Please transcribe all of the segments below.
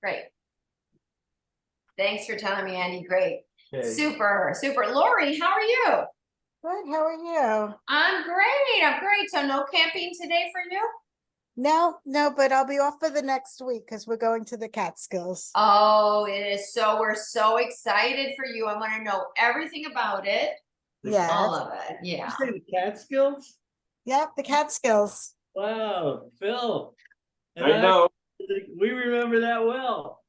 Great. Thanks for telling me, Andy. Great. Okay. Super, super. Lori, how are you? Good, how are you? I'm great. I'm great. So no camping today for you? No, but I'll be off for the next week because we're going to the Catskills. Oh, it is so, we're so excited for you. I want to know everything about it. Yes. All of it. Yeah. You say the Catskills? Yep, the Catskills. Wow, Phil. And I know. We remember that well.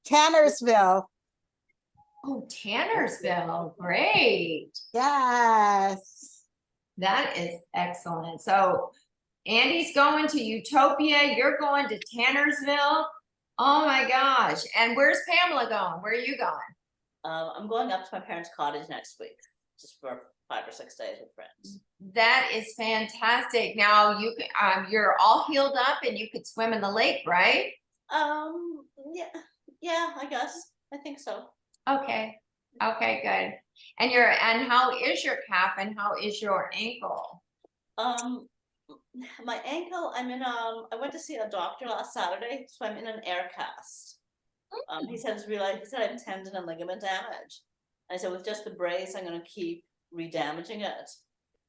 Tannersville. Oh, Tannersville. Great. Yes. That is excellent. So Andy's going to Utopia. You're going to Tannersville. Oh my gosh. And where's Pamela going? Where are you going? I'm going up to my parents' cottage next week, just for 5 or 6 days with friends. That is fantastic. Now you can, you're all healed up and you could swim in the lake, right? Yeah, I guess. I think so. Okay. Okay, good. And how is your calf and how is your ankle? My ankle, I went to see a doctor last Saturday, so I'm in an air cast. He said I have tendon and ligament damage. And I said with just the brace, I'm gonna keep re-damaging it.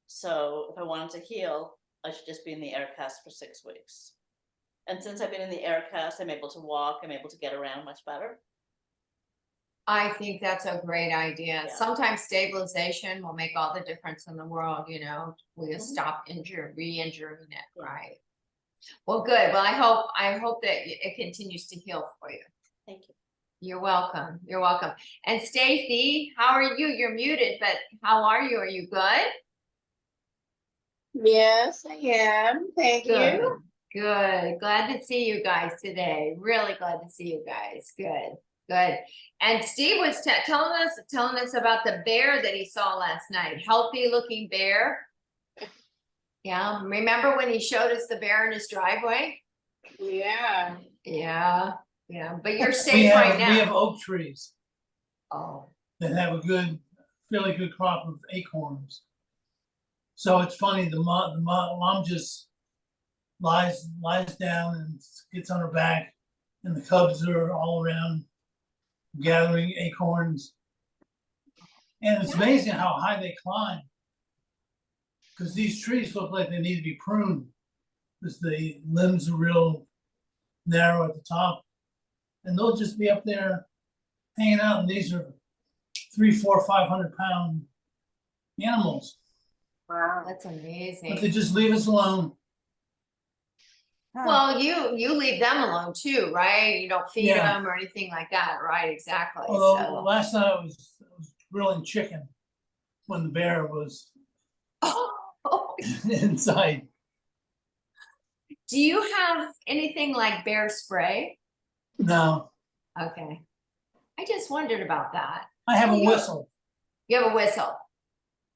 So if I wanted to heal, I should just be in the air cast for 6 weeks. And since I've been in the air cast, I'm able to walk, I'm able to get around much better. I think that's a great idea. Yeah. Sometimes stabilization will make all the difference in the world, you know, we Mhm. stop re-injuring it, Yeah. right? Well, good. Well, I hope that it continues to heal for you. Thank you. You're welcome. You're welcome. And Stacy, how are you? You're muted, but how are you? Are you good? Yes, I am. Thank Good. you. Good. Glad to see you guys today. Really glad to see you guys. Good. Good. And Steve was telling us about the bear that he saw last night. Healthy looking bear. Yeah. Remember when he showed us the bear in his driveway? Yeah. Yeah. Yeah. But you're We safe have, right now. we have oak trees Oh. that have a fairly good crop of acorns. So it's funny, the mom just lies down and gets on her back, and the cubs are all around gathering acorns. And it's amazing how high they climb, because these trees look like they need to be pruned, because the limbs are real narrow at the top, and they'll just be up there hanging out. And these are 300, 400, 500-pound animals, Wow. That's but amazing. they just leave us alone. Huh. Well, you leave them alone too, right? You don't feed Yeah. them or anything like that, right? Exactly. Although So. last night I was grilling chicken when the bear was Oh, inside. do you have anything like bear spray? No, Okay. I just wondered about that. I have a Yeah. whistle. You have a whistle.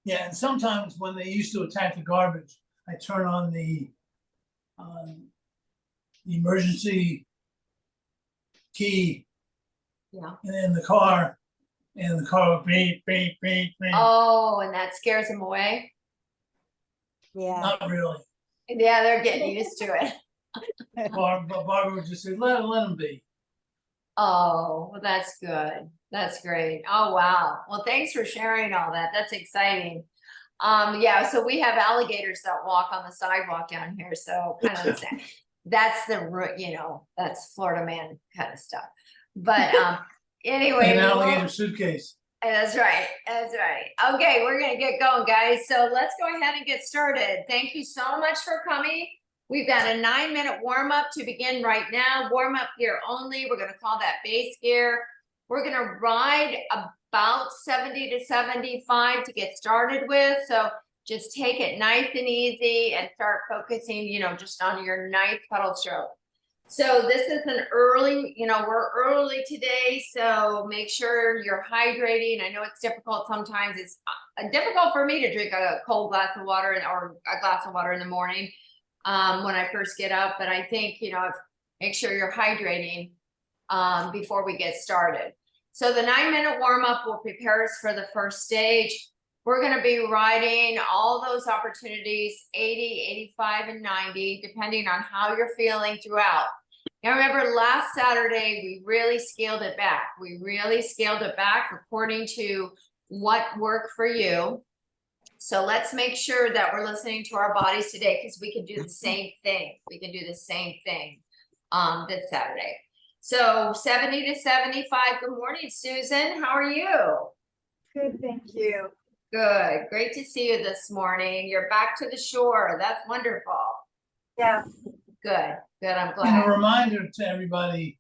Yeah, and sometimes when they used to attack the garbage, I turn on the emergency key Yeah. in the car, and the car would beep, beep, beep, beep. Oh, and that scares them away? Yeah. Not really. Yeah, they're getting used to it. Barbara would just say, let them be. Oh, well, that's good. That's great. Oh, wow. Well, thanks for sharing all that. That's exciting. Yeah, so we have alligators that walk on the sidewalk down here. So kind of the same. That's that's Florida man kind of stuff. But anyway, An well, alligator suitcase. that's right. That's right. Okay, we're gonna get going, guys. So let's go ahead and get started. Thank you so much for coming. We've got a 9-minute warm-up to begin right now. Warm-up gear only. We're gonna call that base gear. We're gonna ride about 70 to 75 to get started with. So just take it nice and easy and start focusing, just on your nice pedal stroke. So this is an early, we're early today, so make sure you're hydrating. I know it's difficult sometimes. It's difficult for me to drink a cold glass of water or a glass of water in the morning when I first get up. But I think, make sure you're hydrating before we get started. So the 9-minute warm-up will prepare us for the first stage. We're going to be riding all those opportunities, 80, 85, and 90, depending on how you're feeling throughout. Now remember, last Saturday, we really scaled it back. We really scaled it back according to what worked for you. So let's make sure that we're listening to our bodies today, because we can do the same thing. We can do the same thing this Saturday. So 70 to 75. Good morning, Susan. How are you? Good, thank you. Good. Great to see you this morning. You're back to the shore. That's wonderful. Yeah. Good. Good. I'm And a glad. reminder to everybody,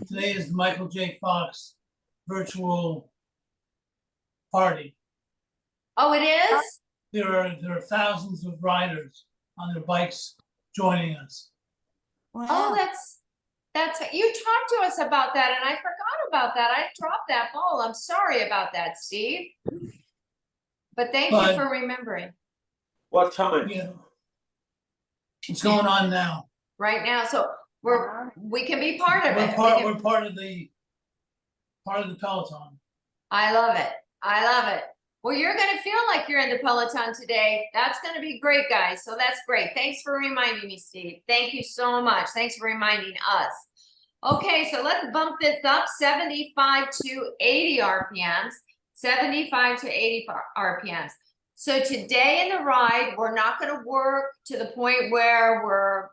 today is the Michael J. Fox virtual party. Oh, it is? There are thousands of riders on their bikes joining us. Oh, Wow. that's, you talked to us about that and I forgot about that. I dropped that ball. I'm sorry about that, Steve. But thank you But- for remembering What time? You know, it's going on now. right now. So we can be part of it. We're part of the Peloton. I love it. I love it. Well, you're gonna feel like you're in the Peloton today. That's gonna be great, guys. So that's great. Thanks for reminding me, Steve. Thank you so much. Thanks for reminding us. Okay, so let's bump this up 75 to 80 RPMs. 75 to 80 RPMs. So today in the ride, we're not gonna work to the point where we're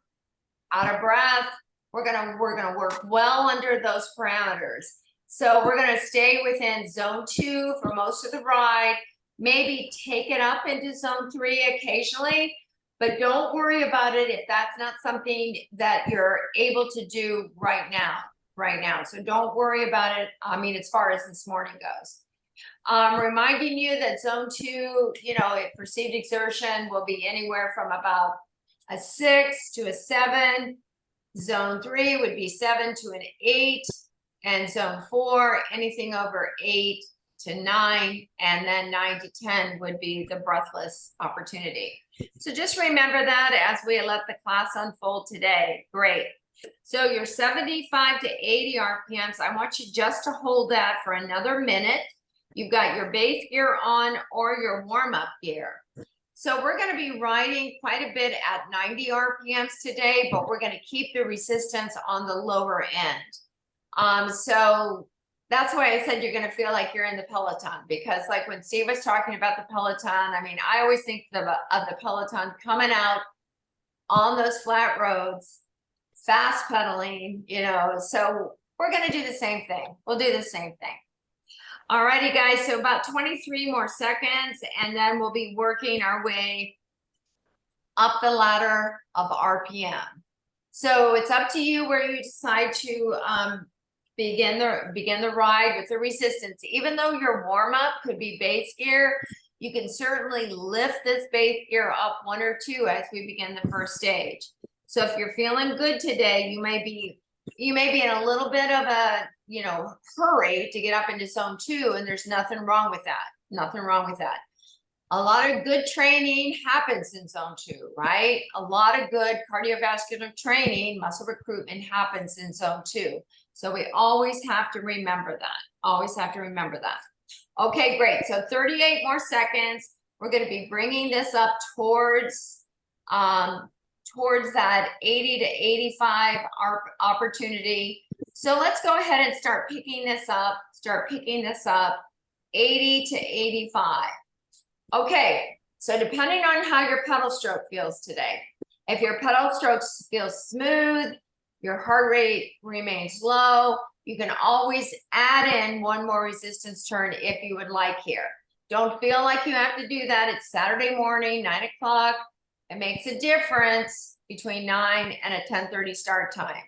out of breath. We're gonna work well under those parameters. So we're gonna stay within zone 2 for most of the ride, maybe take it up into zone 3 occasionally, but don't worry about it if that's not something that you're able to do right now. So don't worry about it. I mean, as far as this morning goes. Reminding you that zone 2, perceived exertion will be anywhere from about a 6 to a 7. Zone 3 would be 7 to an 8. And zone 4, anything over 8 to 9, and then 9 to 10 would be the breathless opportunity. So just remember that as we let the class unfold today. Great. So your 75 to 80 RPMs, I want you just to hold that for another minute. You've got your base gear on or your warm-up gear. So we're going to be riding quite a bit at 90 RPMs today, but we're going to keep the resistance on the lower end. So that's why I said you're going to feel like you're in the Peloton, because like when Steve was talking about the Peloton, I mean, I always think of the Peloton coming out on those flat roads, fast pedaling, so we're going to do the same thing. We'll do the same thing. Alrighty, guys, so about 23 more seconds, and then we'll be working our way up the ladder of RPM. So it's up to you where you decide to begin the ride with the resistance. Even though your warm-up could be base gear, you can certainly lift this base gear up 1 or 2 as we begin the first stage. So if you're feeling good today, you may be in a little bit of a hurry to get up into zone 2, and there's nothing wrong with that. Nothing wrong with that. A lot of good training happens in zone 2, right? A lot of good cardiovascular training, muscle recruitment happens in zone 2. So we always have to remember that. Always have to remember that. Okay, great. So 38 more seconds. We're going to be bringing this up towards that 80 to 85 opportunity. So let's go ahead and start picking this up. 80 to 85. Okay, so depending on how your pedal stroke feels today, if your pedal stroke feels smooth, your heart rate remains low, you can always add in 1 more resistance turn if you would like here. Don't feel like you have to do that. It's Saturday morning, 9 o'clock. It makes a difference between 9 and a 10:30 start time.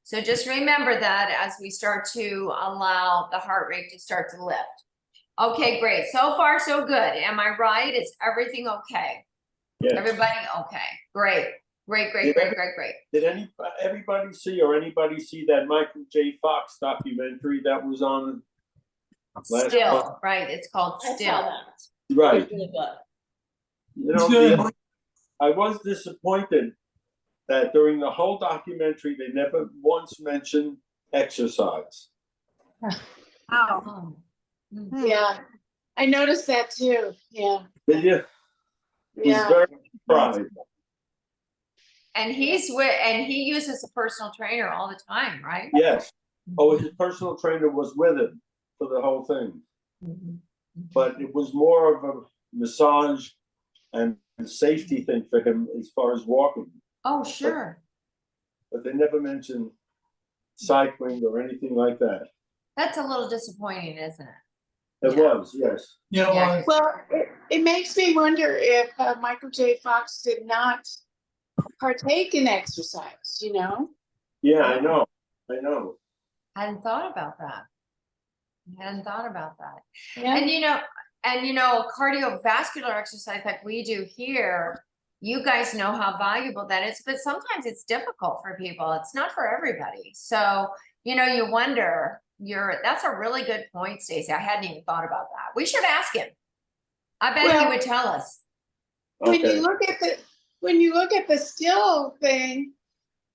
So just remember that as we start to allow the heart rate to start to lift. Okay, great. So far, so good. Am I right? Is everything okay? Yes. Everybody okay? Great. Great. Did everybody see that Michael J. Fox documentary that was on last Still, month? right? It's called I saw Still. that. Right. It's really good. It's good. I was disappointed that during the whole documentary, they never once mentioned exercise. Oh, Oh. yeah. I noticed that too. Yeah. Did you? Was Yeah. very surprised. And he uses a personal trainer all the time, right? Yes. Oh, his personal trainer was with him for the whole thing, Mhm. but it was more of a massage and safety thing for him as far as walking. Oh, sure. But they never mentioned cycling or anything like that. That's a little disappointing, isn't it? It Yeah. was, yes. Yeah, Yeah. well, Well, it makes me wonder if Michael J. Fox did not partake in exercise, you know? Yeah, I know. I know. Hadn't thought about that. Hadn't thought about that. Yeah. And cardiovascular exercise like we do here, you guys know how valuable that is, but sometimes it's difficult for people. It's not for everybody. So, you wonder, that's a really good point, Stacey. I hadn't even thought about that. We should ask him. I bet he Well- would tell us. When Okay. you look at the still thing,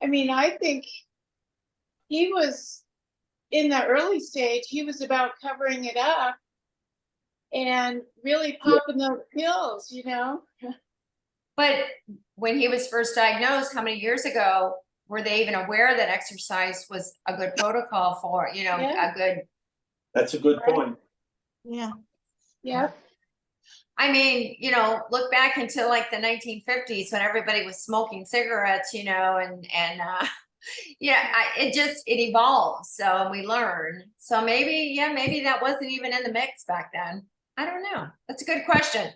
I mean, I think he was in the early stage, he was about covering it up and really popping those pills, you know? But when he was first diagnosed, how many years ago, were they even aware that exercise was a good protocol for, Yeah. a good, That's a good point. Yeah. Yep. I mean, look back until like the 1950s when everybody was smoking cigarettes, it evolves. So we learn. So maybe that wasn't even in the mix back then. I don't know. That's a good question.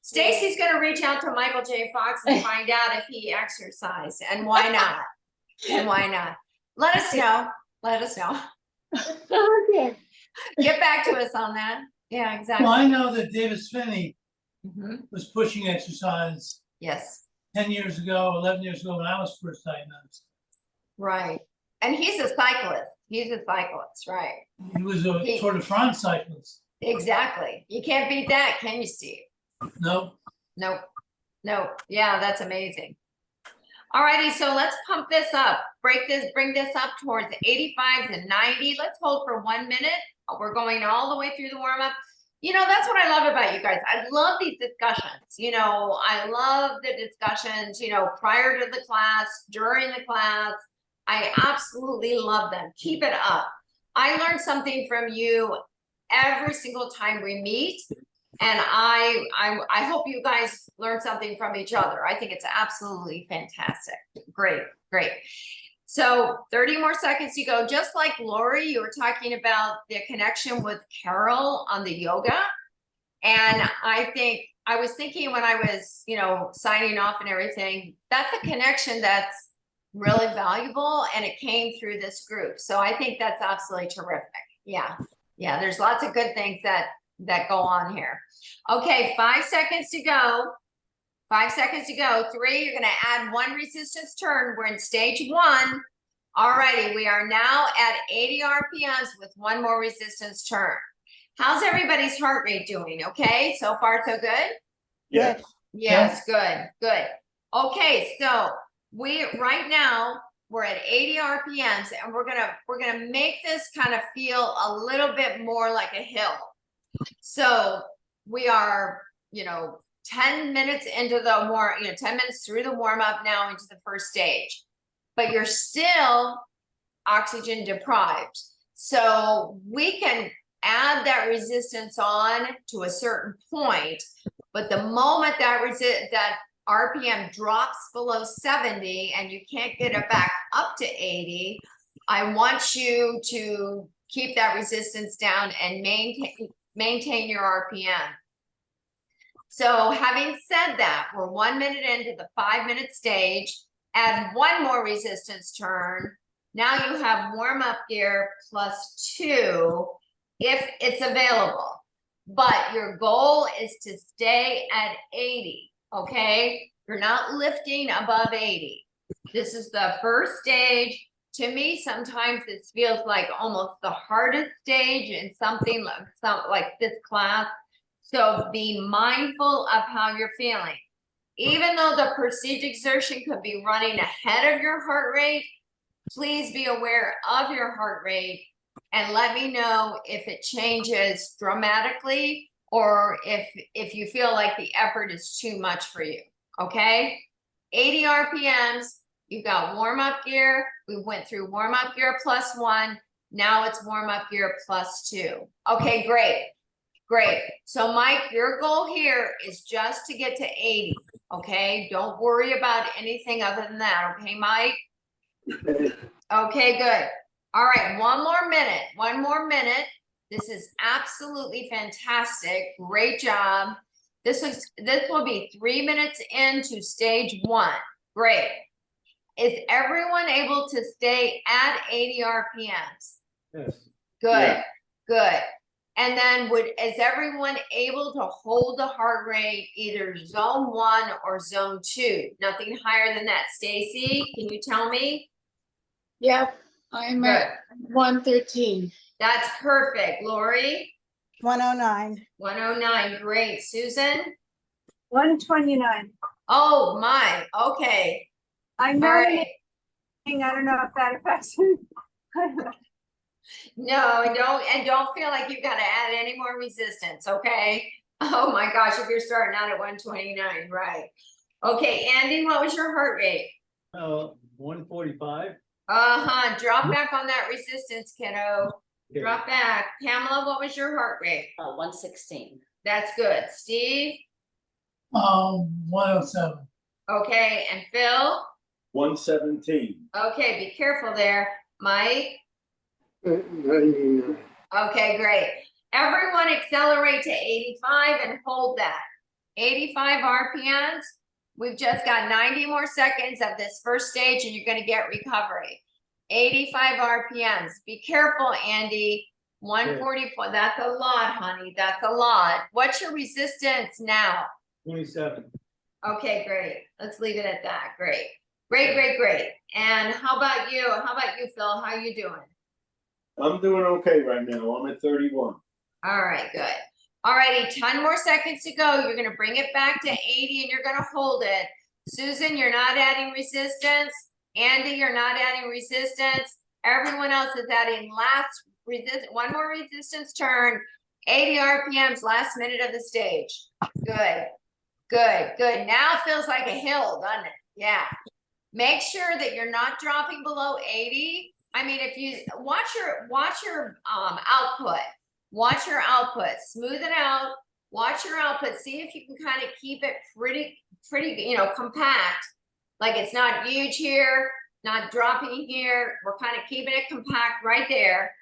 Stacy's going to reach out to Michael J. Fox and find out if he exercised and why not. And why not? Let us know. Let us know. Okay. Get back to us on that. Yeah, exactly. well, I know that David Spinney Mhm. was pushing exercise Yes, 10 years ago, 11 years ago when I was first diagnosed. right. And he's a cyclist. He's a cyclist, right? He was a Tour de France cyclist. Exactly. You can't beat that, can you, Steve? No, Nope. Nope. Yeah, that's amazing. Alrighty, so let's pump this up. Bring this up towards 85 to 90. Let's hold for 1 minute. We're going all the way through the warm up. That's what I love about you guys. I love these discussions. I love the discussions, prior to the class, during the class. I absolutely love them. Keep it up. I learn something from you every single time we meet. And I hope you guys learn something from each other. I think it's absolutely fantastic. Great, great. So 30 more seconds to go. Just like Lori, you were talking about the connection with Carol on the yoga. And I was thinking when I was, signing off and everything, that's a connection that's really valuable. And it came through this group. So I think that's absolutely terrific. Yeah. Yeah. There's lots of good things that go on here. Okay. 5 seconds to go. 5 seconds to go. 3, you're going to add 1 resistance turn. We're in stage 1. Alrighty, we are now at 80 RPMs with 1 more resistance turn. How's everybody's heart rate doing? Okay, so far so good? Yes. Yes, good, good. Okay, so right now we're at 80 RPMs and we're gonna make this kind of feel a little bit more like a hill. So we are, 10 minutes into the 10 minutes through the warm up now into the first stage, but you're still oxygen deprived. So we can add that resistance on to a certain point, but the moment that RPM drops below 70 and you can't get it back up to 80, I want you to keep that resistance down and maintain your RPM. So having said that, we're 1 minute into the 5-minute stage. Add 1 more resistance turn. Now you have warm up gear +2 if it's available. But your goal is to stay at 80, okay? You're not lifting above 80. This is the first stage. To me, sometimes this feels like almost the hardest stage in something like this class. So be mindful of how you're feeling. Even though the perceived exertion could be running ahead of your heart rate, please be aware of your heart rate and let me know if it changes dramatically or if you feel like the effort is too much for you, okay? 80 RPMs. You've got warm-up gear. We went through warm-up gear +1. Now it's warm-up gear +2. Okay, great. Great. So Mike, your goal here is just to get to 80. Okay, don't worry about anything other than that. Okay, Mike? Okay, good. All right, one more minute. One more minute. This is absolutely fantastic. Great job. This will be 3 minutes into stage 1. Great. Is everyone able to stay at 80 RPMs? Yes. Good, Yeah. good. And then is everyone able to hold the heart rate either zone 1 or zone 2? Nothing higher than that. Stacy, can you tell me? Yep, I'm Good. at 113. That's perfect. Lori, 109. 109. Great. Susan? 129. Oh my. Okay. I'm All not, right. I don't know if that affects you. No, don't feel like you've got to add any more resistance, okay? Oh my gosh, if you're starting out at 129, right? Okay, Andy, what was your heart rate? 145. Uh-huh, drop back on that resistance, kiddo. Drop back. Pamela, what was your heart rate? 116. That's good. Steve? 107. Okay, and Phil? 117. Okay, be careful there. Mike? 99. Okay, great. Everyone accelerate to 85 and hold that. 85 RPMs. We've just got 90 more seconds of this first stage and you're going to get recovery. 85 RPMs. Be careful, Andy. 144. That's a lot, honey. That's a lot. What's your resistance now? 27. Okay, great. Let's leave it at that. Great. Great, great, great. And how about you? How about you, Phil? How are you doing? I'm doing okay right now. I'm at 31. All right, good. All righty, 10 more seconds to go. You're gonna bring it back to 80 and you're gonna hold it. Susan, you're not adding resistance. Andy, you're not adding resistance. Everyone else is adding one more resistance turn. 80 RPMs, last minute of the stage. Good, good, good. Now it feels like a hill, doesn't it? Yeah. Make sure that you're not dropping below 80. I mean, if you watch your output, watch your output, smooth it out, watch your output, see if you can kind of keep it pretty, compact. Like it's not huge here, not dropping here. We're kind of keeping it compact right there.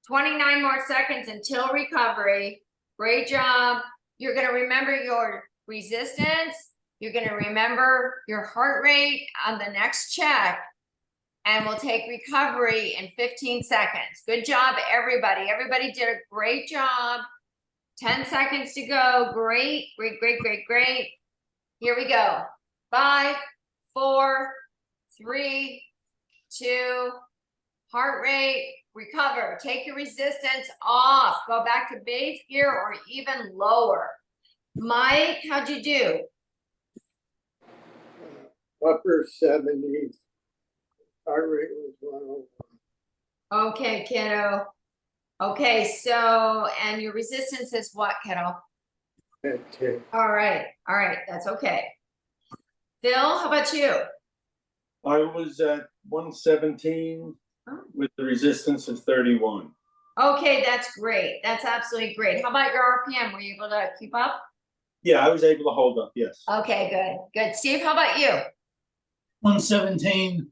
29 more seconds until recovery. Great job. You're going to remember your resistance. You're going to remember your heart rate on the next check. And we'll take recovery in 15 seconds. Good job, everybody. Everybody did a great job. 10 seconds to go. Great, great, great, great, great. Here we go. 5, 4, 3, 2, heart rate, recover. Take your resistance off. Go back to base gear or even lower. Mike, how'd you do? Upper 70s. Heart rate was 101. Okay, kiddo. Okay, so, and your resistance is what, kiddo? At 10. All right, that's okay. Phil, how about you? I was at 117 with the resistance of 31. Okay, that's great. That's absolutely great. How about your RPM? Were you able to keep up? Yeah, I was able to hold up, yes. Okay, good, good. Steve, how about you? 117.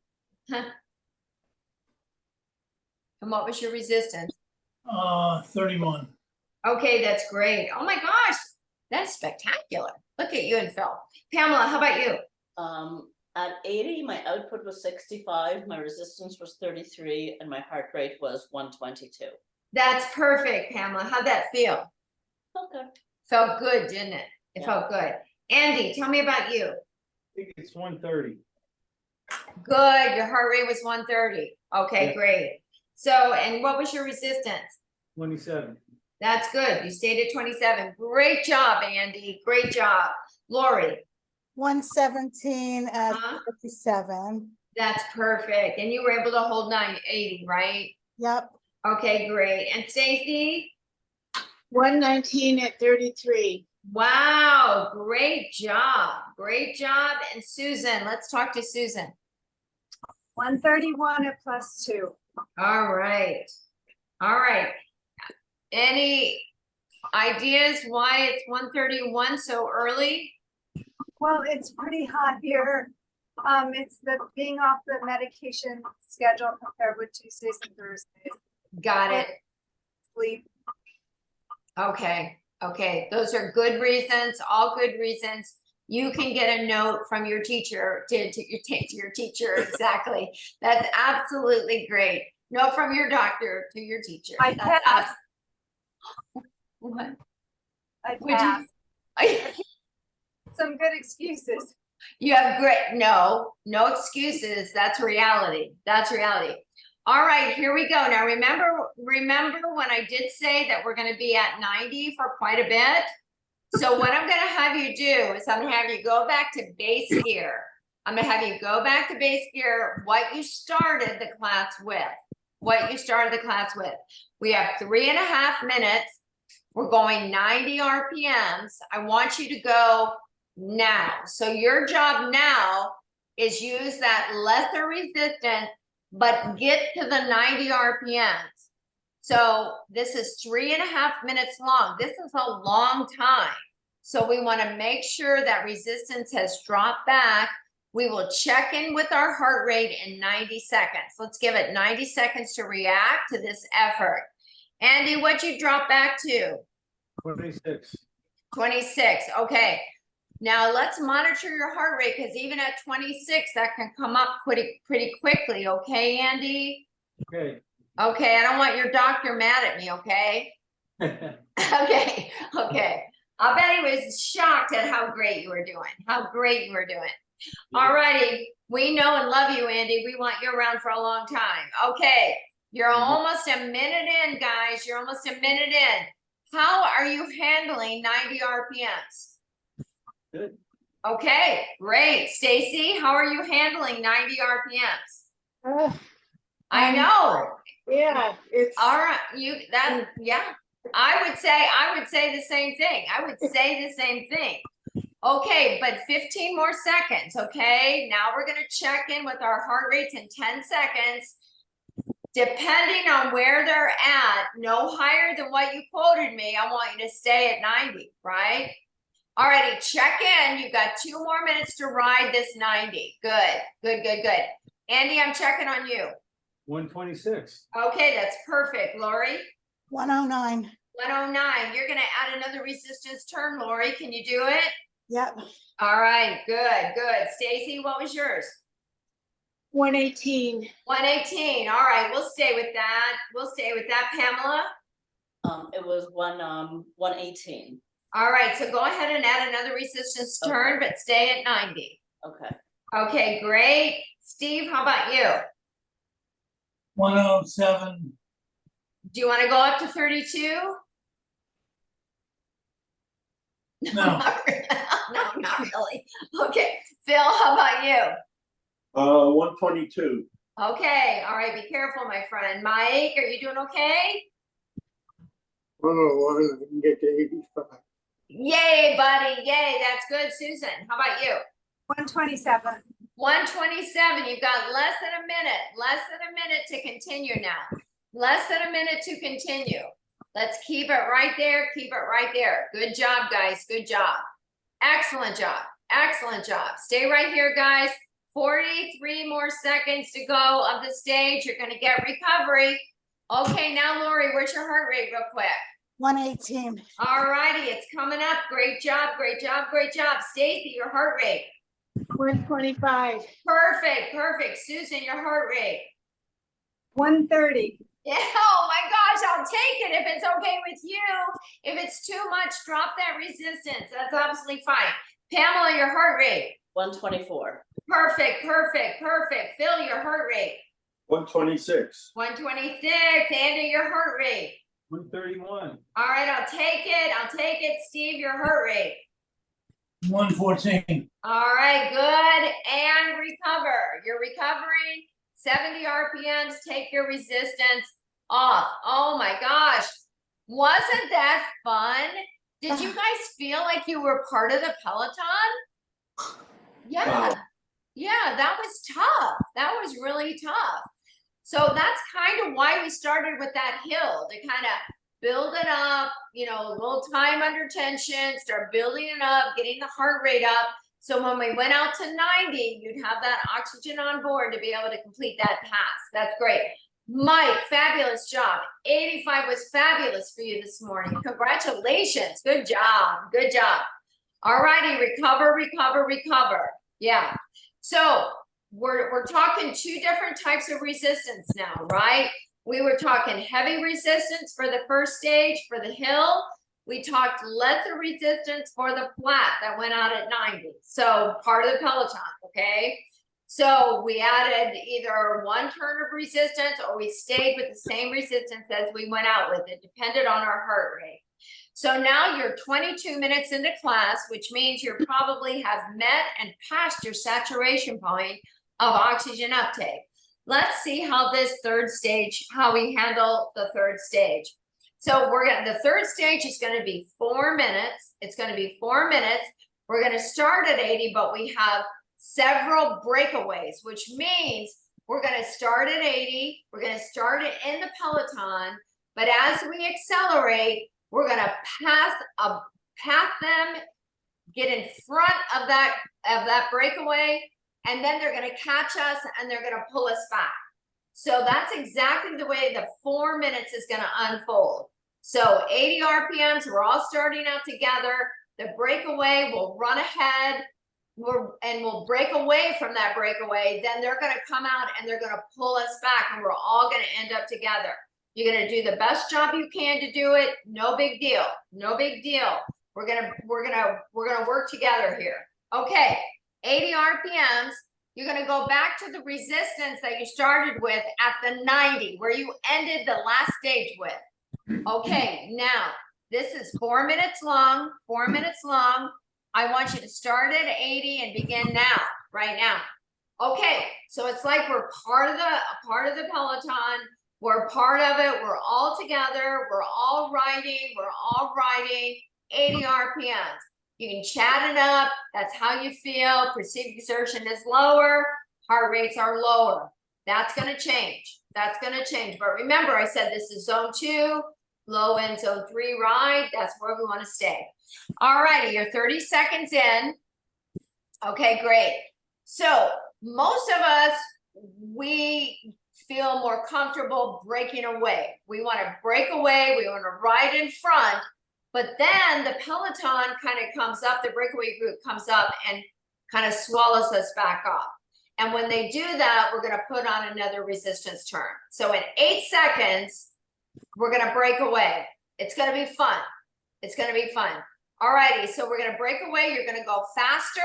And what was your resistance? 31. Okay, that's great. Oh my gosh, that's spectacular. Look at you and Phil. Pamela, how about you? At 80, my output was 65, my resistance was 33, and my heart rate was 122. That's perfect, Pamela. How'd that feel? Okay. Felt good, didn't it? It Yeah. felt good. Andy, tell me about you. I think it's 130. Good, your heart rate was 130. Okay, Yeah. great. So, and what was your resistance? 27. That's good. You stayed at 27. Great job, Andy. Great job. Lori, 117 at Huh? 57. that's perfect. And you were able to hold 980, right? Yep. Okay, great. And Stacy? 119 at 33. Wow, great job. Great job. And Susan, let's talk to Susan. 131 at +2. All right. All right. Any ideas why it's 1:31 so early? Well, it's pretty hot here. It's the being off the medication schedule compared with Tuesdays and Thursdays. Got it. Sleep. Okay. Okay. Those are good reasons, all good reasons. You can get a note from your teacher to your teacher. Exactly. That's absolutely great. Note from your doctor to your teacher. I That's passed. what? I Would you- passed. Some good excuses. You have great, no excuses. That's reality. That's reality. All right, here we go. Now remember when I did say that we're gonna be at 90 for quite a bit? So what I'm gonna have you do is I'm gonna have you go back to base gear. I'm gonna have you go back to base gear, what you started the class with. What you started the class with. We have 3.5 minutes. We're going 90 RPMs. I want you to go now. So your job now is use that lesser resistance, but get to the 90 RPMs. So this is 3.5 minutes long. This is a long time. So we want to make sure that resistance has dropped back. We will check in with our heart rate in 90 seconds. Let's give it 90 seconds to react to this effort. Andy, what'd you drop back to? 26. 26. Okay. Now let's monitor your heart rate because even at 26, that can come up pretty quickly. Okay, Andy? Okay. Okay, I don't want your doctor mad at me, okay? Okay, okay. I bet he was shocked at how great you were doing. How great you were doing. All righty. We know and love you, Andy. We want you around for a long time. Okay. You're almost a minute in, guys. You're almost a minute in. How are you handling 90 RPMs? Good. Okay, great. Stacy, how are you handling 90 RPMs? I know. Yeah, it's. All right, yeah. I would say the same thing. I would say the same thing. Okay, but 15 more seconds, okay? Now we're gonna check in with our heart rates in 10 seconds. Depending on where they're at, no higher than what you quoted me, I want you to stay at 90, right? Alrighty, check in. You've got 2 more minutes to ride this 90. Good. Andy, I'm checking on you. 126. Okay, that's perfect. Lori? 109. 109. You're gonna add another resistance turn, Lori. Can you do it? Yep. All right, good. Stacy, what was yours? 118. 118. All right, we'll stay with that. Pamela? It was 118. All right, so go ahead and add another resistance turn, but stay at 90. Okay. Okay, great. Steve, how about you? 107. Do you want to go up to 32? No. No, not really. Okay, Phil, how about you? 122. Okay, all right, be careful, my friend. Mike, are you doing okay? 101, I can get to 85. Yay, buddy, yay, that's good. Susan, how about you? 127. 127, you've got less than a minute to continue now. Less than a minute to continue. Let's keep it right there, Good job, guys, good job. Excellent job. Stay right here, guys. 43 more seconds to go of the stage. You're gonna get recovery. Okay, now Lori, where's your heart rate real quick? 118. All righty, it's coming up. Great job. Stacy, your heart rate. 125. Perfect. Susan, your heart rate. 130. Yeah, oh my gosh, I'll take it if it's okay with you. If it's too much, drop that resistance. That's absolutely fine. Pamela, your heart rate. 124. Perfect. Phil, your heart rate. 126. 126. Andy, your heart rate. 131. All right, I'll take it. Steve, your heart rate. 114. All right, good. And recover. You're recovering. 70 RPMs. Take your resistance off. Oh my gosh. Wasn't that fun? Did you guys feel like you were part of the Peloton? Yeah, Wow. yeah, that was tough. That was really tough. So that's kind of why we started with that hill, to kind of build it up, you know, a little time under tension, start building it up, getting the heart rate up. So when we went out to 90, you'd have that oxygen on board to be able to complete that pass. That's great. Mike, fabulous job. 85 was fabulous for you this morning. Congratulations. Good job. Good job. All righty, recover, recover, recover. Yeah. So we're talking two different types of resistance now, right? We were talking heavy resistance for the first stage for the hill. We talked lesser resistance for the flat that went out at 90. So part of the Peloton, okay? So we added either one turn of resistance or we stayed with the same resistance as we went out with. It depended on our heart rate. So now you're 22 minutes into class, which means you probably have met and passed your saturation point of oxygen uptake. Let's see how this third stage, how we handle the third stage. So the third stage is going to be 4 minutes. It's going to be 4 minutes. We're going to start at 80, but we have several breakaways, which means we're going to start at 80. We're going to start it in the Peloton, but as we accelerate, we're going to pass them, get in front of that breakaway, and then they're going to catch us and they're going to pull us back. So that's exactly the way the 4 minutes is going to unfold. So 80 RPMs, we're all starting out together. The breakaway will run ahead and we'll break away from that breakaway. Then they're going to come out and they're going to pull us back and we're all going to end up together. You're going to do the best job you can to do it. No big deal. No big deal. We're going to work together here. Okay. 80 RPMs. You're going to go back to the resistance that you started with at the 90, where you ended the last stage with. Okay, now this is 4 minutes long, 4 minutes long. I want you to start at 80 and begin now, right now. Okay, so it's like we're part of the Peloton. We're part of it. We're all together. We're all riding. 80 RPMs. You can chat it up. That's how you feel. Perceived exertion is lower. Heart rates are lower. That's going to change. That's going to change. But remember, I said this is zone 2, low end zone 3 ride. That's where we want to stay. All righty, you're 30 seconds in. Okay, great. So most of us, we feel more comfortable breaking away. We want to break away. We want to ride in front. But then the Peloton kind of comes up, the breakaway group comes up and kind of swallows us back off. And when they do that, we're going to put on another resistance turn. So in 8 seconds, we're going to break away. It's going to be fun. It's going to be fun. All righty. So we're going to break away. You're going to go faster.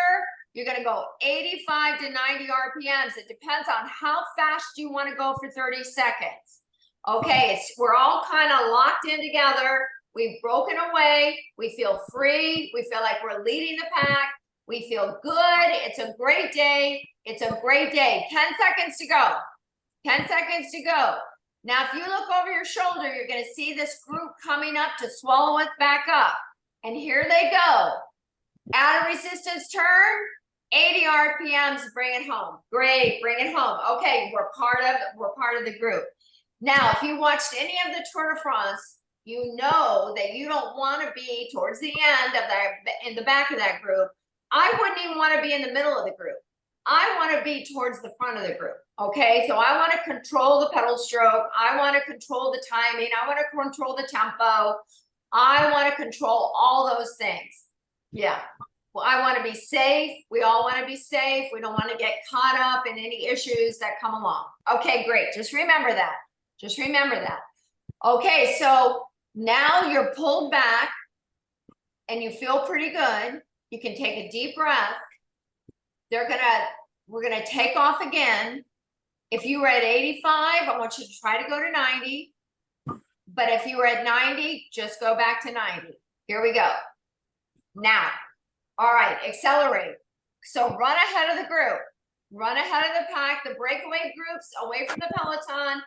You're going to go 85 to 90 RPMs. It depends on how fast you want to go for 30 seconds. Okay. We're all kind of locked in together. We've broken away. We feel free. We feel like we're leading the pack. We feel good. It's a great day. It's a great day. 10 seconds to go. 10 seconds to go. Now, if you look over your shoulder, you're going to see this group coming up to swallow us back up. And here they go. Add a resistance turn. 80 RPMs. Bring it home. Great. Bring it home. Okay. We're part of the group. Now, if you watched any of the Tour de France, you know that you don't want to be towards the end of that, in the back of that group. I wouldn't even want to be in the middle of the group. I want to be towards the front of the group. Okay, so I want to control the pedal stroke. I want to control the timing. I want to control the tempo. I want to control all those things. Yeah. Well, I want to be safe. We all want to be safe. We don't want to get caught up in any issues that come along. Okay, great. Just remember that. Just remember that. Okay, so now you're pulled back and you feel pretty good. You can take a deep breath. We're gonna take off again. If you were at 85, I want you to try to go to 90. But if you were at 90, just go back to 90. Here we go. Now, all right, accelerate. So run ahead of the group. Run ahead of the pack, the breakaway groups away from the Peloton.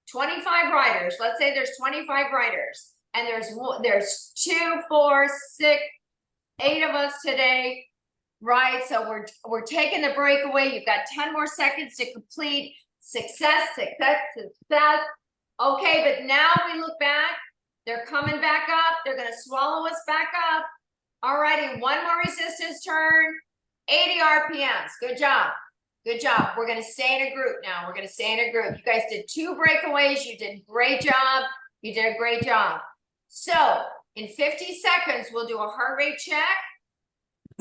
25 riders. Let's say there's 25 riders. and there's 2, 4, 6, 8 of us today, right? So we're taking the breakaway. You've got 10 more seconds to complete. Success, success, success. Okay, but now we look back. They're coming back up. They're gonna swallow us back up. Alrighty, one more resistance turn. 80 RPMs. Good job. Good job. We're gonna stay in a group now. We're gonna stay in a group. You guys did 2 breakaways. You did a great job. You did a great job. So in 50 seconds, we'll do a heart rate check.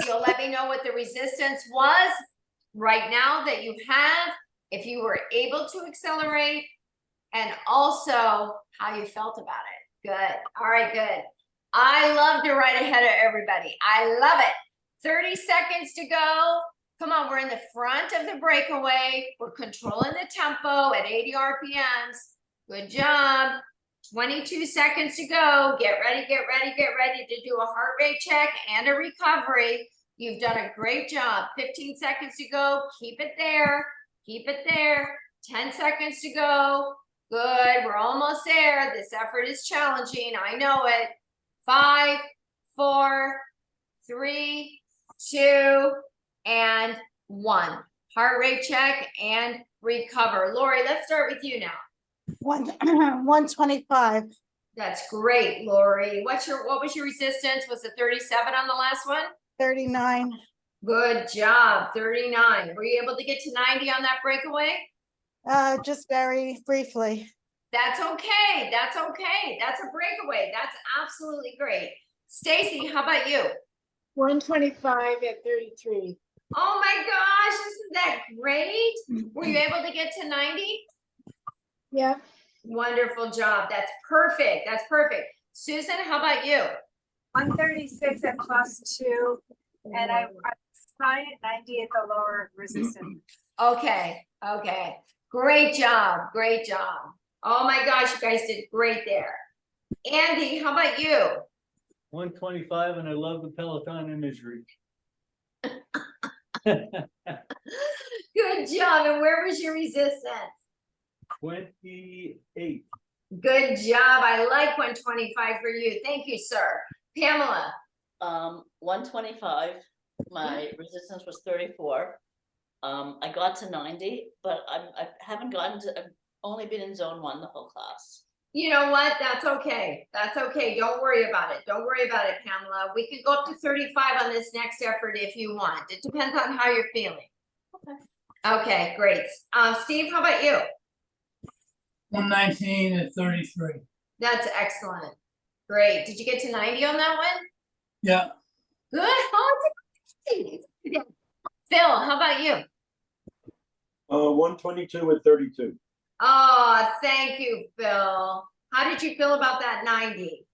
You'll let me know what the resistance was right now that you have, if you were able to accelerate, and also how you felt about it. Good. All right, good. I love to ride ahead of everybody. I love it. 30 seconds to go. Come on, we're in the front of the breakaway. We're controlling the tempo at 80 RPMs. Good job. 22 seconds to go. Get ready, get ready, get ready to do a heart rate check and a recovery. You've done a great job. 15 seconds to go. Keep it there. Keep it there. 10 seconds to go. Good. We're almost there. This effort is challenging. I know it. 5, 4, 3, 2, and 1. Heart rate check and recover. Lori, let's start with you now. 125. That's great, Lori. What was your resistance? Was it 37 on the last one? 39. Good job, 39. Were you able to get to 90 on that breakaway? Just very briefly. That's okay. That's okay. That's a breakaway. That's absolutely great. Stacy, how about you? 125 at 33. Oh my gosh, isn't that great? Were you able to get to 90? Yeah. Wonderful job. That's perfect. That's perfect. Susan, how about you? 136 at +2, and I fine at 90 at the lower resistance. Okay. Okay. Great job. Great job. Oh my gosh, you guys did great there. Andy, how about you? 125, and I love the Peloton imagery. Good job. And where was your resistance? 28. Good job. I like 125 for you. Thank you, sir. Pamela. 125. My resistance was 34. I got to 90, but I haven't gotten to. I've only been in zone 1 the whole class. You know what? That's okay. That's okay. Don't worry about it. Don't worry about it, Pamela. We could go up to 35 on this next effort if you want. It depends on how you're feeling. Okay. Okay, great. Steve, how about you? 119 at 33. That's excellent. Great. Did you get to 90 on that one? Yeah, Good. Oh, it's a- Phil, how about you? 122 at 32. Oh, thank you, Phil. How did you feel about that 90?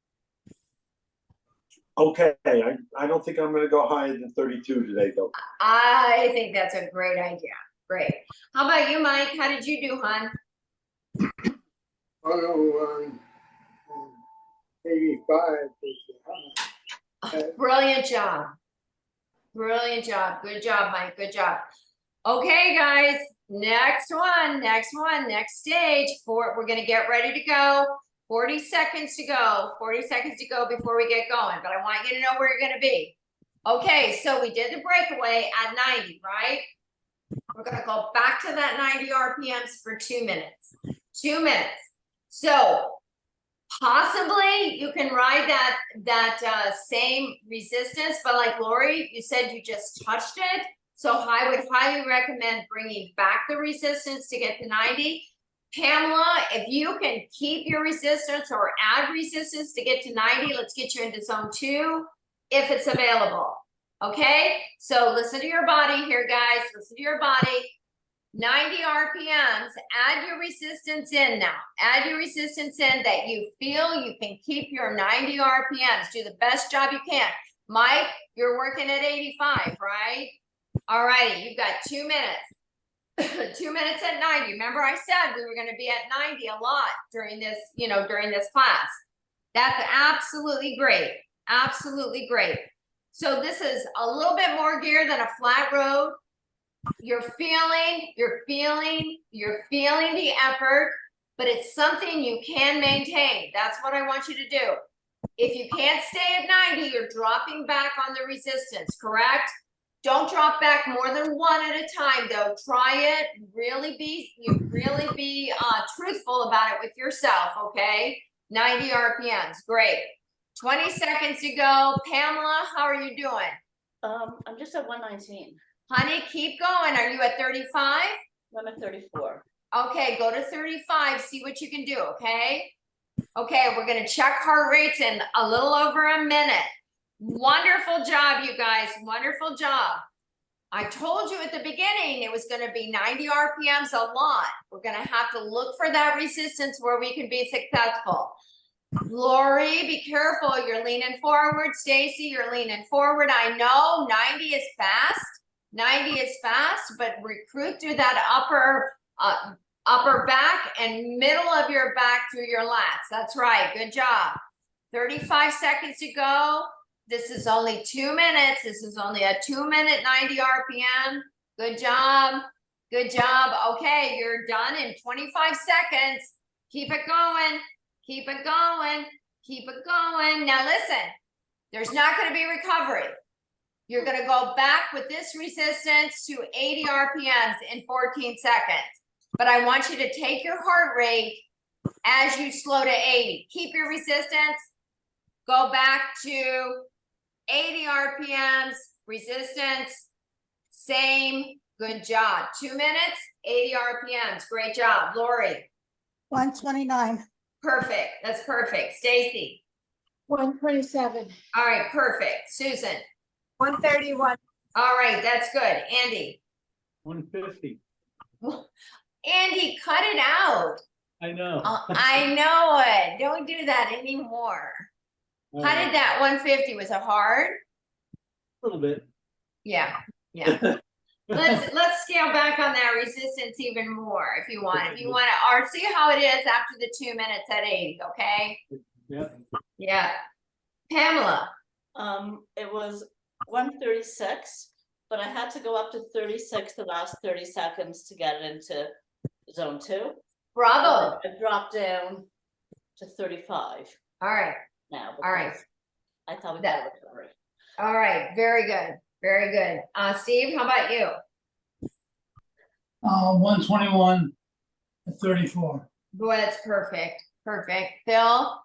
Okay, I don't think I'm gonna go higher than 32 today, though. I think that's a great idea. Great. How about you, Mike? How did you do, hon? 101, 85 is Brilliant job. Brilliant job. Good job, Mike. Good job. Okay, guys. Next one, next stage. We're going to get ready to go. 40 seconds to go. 40 seconds to go before we get going. But I want you to know where you're going to be. Okay, so we did the breakaway at 90, right? We're going to go back to that 90 RPMs for 2 minutes. 2 minutes. So possibly you can ride that same resistance, but like Lori, you said you just touched it. So I would highly recommend bringing back the resistance to get to 90. Pamela, if you can keep your resistance or add resistance to get to 90, let's get you into zone 2 if it's available. Okay, so listen to your body here, guys. Listen to your body. 90 RPMs, add your resistance in now. Add your resistance in that you feel you can keep your 90 RPMs. Do the best job you can. Mike, you're working at 85, right? All righty, you've got 2 minutes. 2 minutes at 90. Remember I said we were going to be at 90 a lot during this, during this class. That's absolutely great. Absolutely great. So this is a little bit more gear than a flat road. You're feeling the effort. but it's something you can maintain. That's what I want you to do. If you can't stay at 90, you're dropping back on the resistance, correct? Don't drop back more than one at a time though. Try it, really be truthful about it with yourself, okay? 90 RPMs, great. 20 seconds to go. Pamela, how are you doing? I'm just at 119. Honey, keep going. Are you at 35? I'm at 34. Okay, go to 35, see what you can do, okay? Okay, we're gonna check heart rates in a little over a minute. Wonderful job, you guys, wonderful job. I told you at the beginning it was gonna be 90 RPMs a lot. We're gonna have to look for that resistance where we can be successful. Lori, be careful, you're leaning forward. Stacy, you're leaning forward. I know 90 is fast. 90 is fast, but recruit through that upper back and middle of your back through your lats. That's right, good job. 35 seconds to go. This is only 2 minutes. This is only a 2-minute 90 RPM. Good job, good job. Okay, you're done in 25 seconds. Keep it going, keep it going, keep it going. Now listen, there's not gonna be recovery. You're gonna go back with this resistance to 80 RPMs in 14 seconds. But I want you to take your heart rate as you slow to 80. Keep your resistance, go back to 80 RPMs, resistance, same, good job. 2 minutes, 80 RPMs, great job. Lori, 129. perfect, that's perfect. Stacy, 127. all right, perfect. Susan, 131. all right, that's good. Andy, 150. Andy, cut it out. I know. I know it. Don't do that anymore. How did that 150? Was it hard? A little bit. Yeah, yeah. Let's scale back on that resistance even more if you want. If you want to, or see how it is after the 2 minutes at 80, okay? Yeah. Yeah. Pamela, It was 136, but I had to go up to 36 the last 30 seconds to get it into zone 2. bravo. I dropped down to 35 All right, now. all right. because I thought we That- got a recovery. all right. Very good, very good. Steve, how about you? 121 at 34. Boy, that's perfect, perfect. Phil?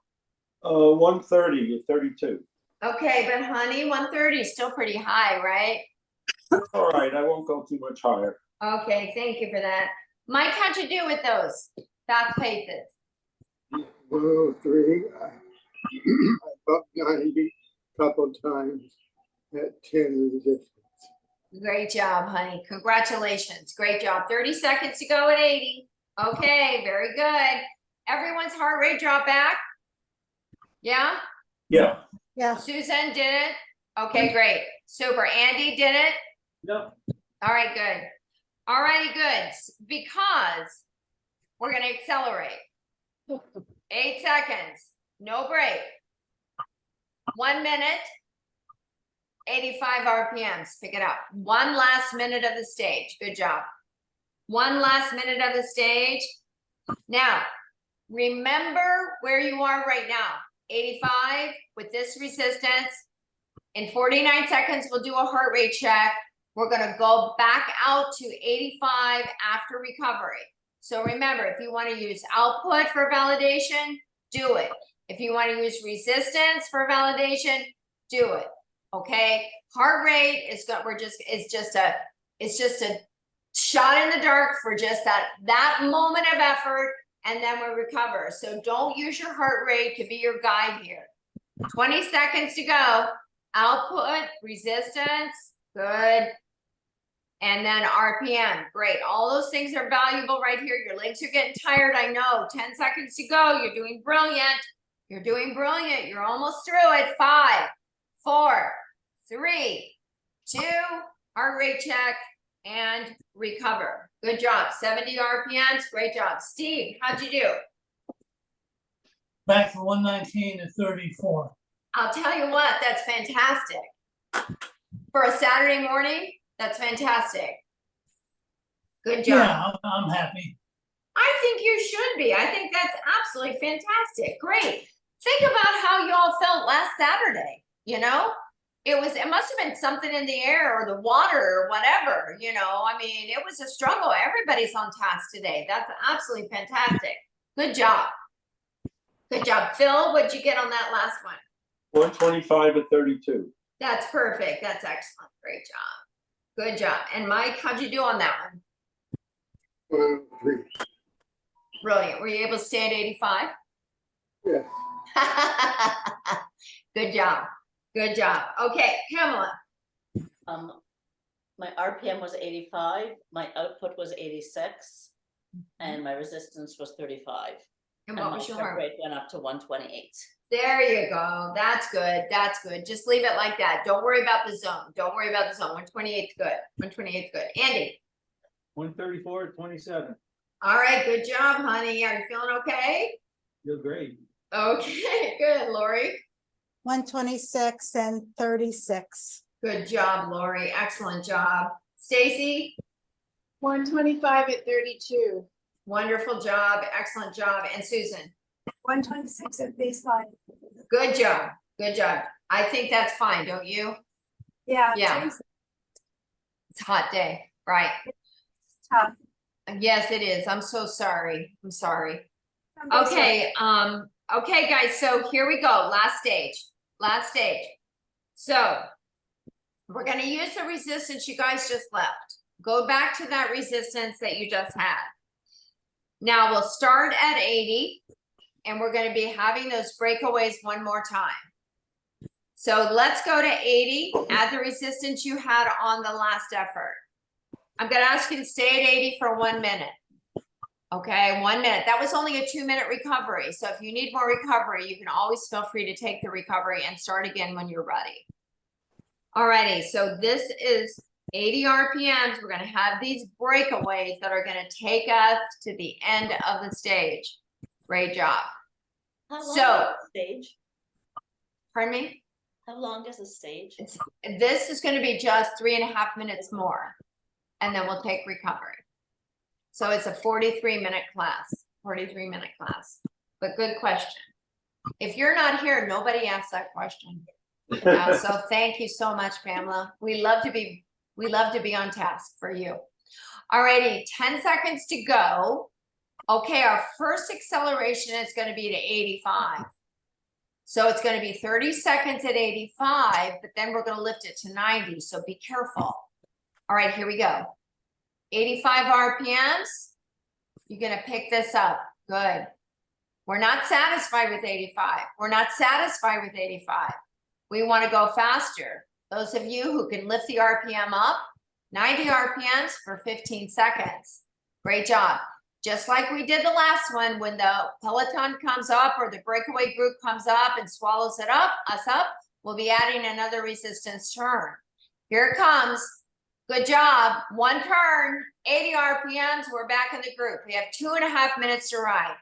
130 at 32. Okay, but honey, 130 is still pretty high, right? All right, I won't go too much higher. Okay, thank you for that. Mike, how'd you do with those fast paces? 103. I bumped 90 a couple times at 10 resistance. Great job, honey. Congratulations. Great job. 30 seconds to go at 80. Okay, very good. Everyone's heart rate dropped back? Yeah? Yeah. Yeah. Susan did it? Okay, great. Super. Andy did it? Yep. All right, good. All righty, good. Because we're gonna accelerate. 8 seconds, no break. 1 minute, 85 RPMs, pick it up. 1 last minute of the stage, good job. 1 last minute of the stage. Now, remember where you are right now. 85 with this resistance. In 49 seconds, we'll do a heart rate check. We're gonna go back out to 85 after recovery. So remember, if you wanna use output for validation, do it. If you wanna use resistance for validation, do it, okay? Heart rate is just a shot in the dark for just that moment of effort, and then we recover. So don't use your heart rate to be your guide here. 20 seconds to go. Output, resistance, good. And then RPM, great. All those things are valuable right here. Your legs are getting tired, I know. 10 seconds to go. You're doing brilliant. You're doing brilliant. You're almost through it. 5, 4, 3, 2, heart rate check, and recover. Good job. 70 RPMs, great job. Steve, how'd you do? Back from 119 to 34. I'll tell you what, that's fantastic. For a Saturday morning, that's fantastic. Good job. Yeah, I'm happy. I think you should be. I think that's absolutely fantastic. Great. Think about how y'all felt last Saturday, you know? It must have been something in the air or the water or whatever, you know? I mean, it was a struggle. Everybody's on task today. That's absolutely fantastic. Good job. Good job. Phil, what'd you get on that last one? 125 and 32. That's perfect. That's excellent. Great job. Good job. And Mike, how'd you do on that one? 3. Brilliant. Were you able to stay at 85? Yes. Good job. Good job. Okay, Pamela. My RPM was 85, my output was 86, and my resistance was 35. And And what my was your heart heart? rate went up to 128. There you go. That's good. That's good. Just leave it like that. Don't worry about the zone. Don't worry about the zone. 128 is good. 128 is good. Andy. 134 at 27. All right. Good job, honey. Are you feeling okay? Feel great. Okay, good. Lori. 126 and 36. Good job, Lori. Excellent job. Stacy. 125 at 32. Wonderful job. Excellent job. And Susan. 126 at baseline. Good job. Good job. I think that's fine, don't you? Yeah. Yeah. It's It's a hot day, right? tough. Yes, it is. I'm so sorry. I'm sorry. I'm so sorry. Okay, okay, guys, so here we go. Last stage. Last stage. So we're gonna use the resistance you guys just left. Go back to that resistance that you just had. Now we'll start at 80, and we're gonna be having those breakaways one more time. So let's go to 80, add the resistance you had on the last effort. I'm gonna ask you to stay at 80 for 1 minute. Okay, 1 minute. That was only a 2-minute recovery. So if you need more recovery, you can always feel free to take the recovery and start again when you're ready. Alrighty, so this is 80 RPMs. We're gonna have these breakaways that are gonna take us to the end of the stage. Great job. How long So- is the stage? Pardon me? How long is the stage? This is gonna be just 3.5 minutes more, and then we'll take recovery. So it's a 43-minute class, 43-minute class, but good question. If you're not here, nobody asked that question. So thank you so much, Pamela. We love to be on task for you. Alrighty, 10 seconds to go. Okay, our first acceleration is gonna be to 85. So it's gonna be 30 seconds at 85, but then we're gonna lift it to 90, so be careful. All right, here we go. 85 RPMs. You're gonna pick this up. Good. We're not satisfied with 85. We're not satisfied with 85. We want to go faster. Those of you who can lift the RPM up, 90 RPMs for 15 seconds. Great job. Just like we did the last one, when the peloton comes up or the breakaway group comes up and swallows us up, we'll be adding another resistance turn. Here it comes. Good job. 1 turn, 80 RPMs. We're back in the group. We have 2.5 minutes to ride.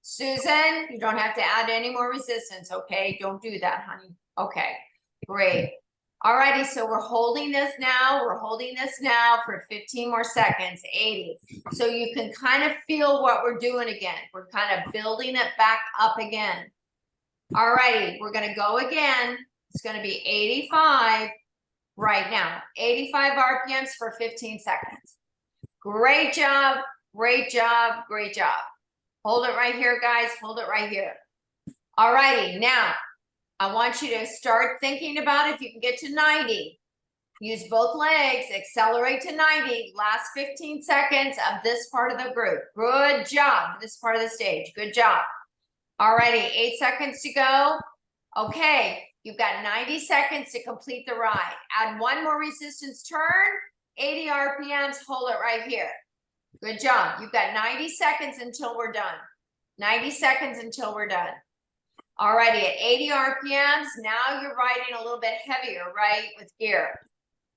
Susan, you don't have to add any more resistance, okay? Don't do that, honey. Okay, great. Alrighty, so we're holding this now. We're holding this now for 15 more seconds, 80. So you can kind of feel what we're doing again. We're kind of building it back up again. Alrighty, we're gonna go again. It's gonna be 85 right now. 85 RPMs for 15 seconds. Great job, great job, great job. Hold it right here, guys. Hold it right here. Alrighty, now I want you to start thinking about if you can get to 90. Use both legs, accelerate to 90. Last 15 seconds of this part of the group. Good job, this part of the stage. Good job. Alrighty, 8 seconds to go. Okay, you've got 90 seconds to complete the ride. Add 1 more resistance turn, 80 RPMs, hold it right here. Good job. You've got 90 seconds until we're done. 90 seconds until we're done. Alrighty, at 80 RPMs, now you're riding a little bit heavier, right, with gear.